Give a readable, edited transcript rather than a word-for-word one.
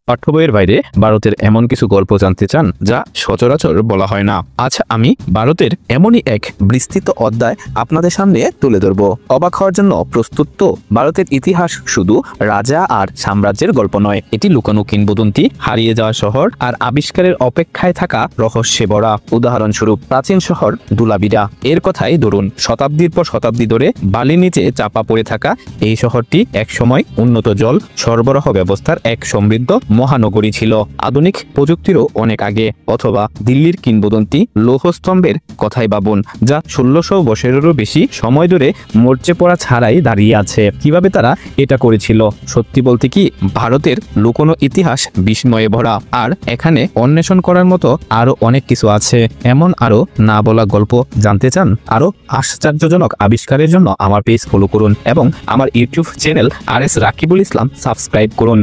পাঠ্য বইয়ের বাইরে ভারতের এমন কিছু গল্প জানতে চান যা সচরাচর বলা হয় না। আজ আমি ভারতের এমনই এক বিস্তৃত অধ্যায় আপনাদের সামনে তুলে ধরব। অবাক হওয়ার জন্য প্রস্তুত তো? ভারতের ইতিহাস শুধু রাজা আর সাম্রাজ্যের গল্প নয়, এটি লুকানো কিংবদন্তি, হারিয়ে যাওয়া শহর আর আবিষ্কারের অপেক্ষায় থাকা রহস্যে ভরা। উদাহরণস্বরূপ প্রাচীন শহর ধুলাবিরা এর কথাই ধরুন। শতাব্দীর পর শতাব্দী ধরে বালির নিচে চাপা পড়ে থাকা এই শহরটি একসময় উন্নত জল সরবরাহ ব্যবস্থার এক সমৃদ্ধ মহানগরী ছিল, আধুনিক প্রযুক্তিরও অনেক আগে। অথবা দিল্লির কিংবদন্তি লৌহস্তম্ভের কথাই ভাবুন, যা 1600 বছরেরও বেশি সময় ধরে মরচে পড়া ছাড়াই দাঁড়িয়ে আছে। কিভাবে তারা এটা করেছিল? সত্যি বলতে কি, ভারতের লুকোনো ইতিহাস বিস্ময়ে ভরা, আর এখানে অন্বেষণ করার মতো আরো অনেক কিছু আছে। এমন আরো না বলা গল্প জানতে চান? আরো আশ্চর্যজনক আবিষ্কারের জন্য আমার পেজ ফলো করুন এবং আমার ইউটিউব চ্যানেল RS রাকিবুল ইসলাম সাবস্ক্রাইব করুন।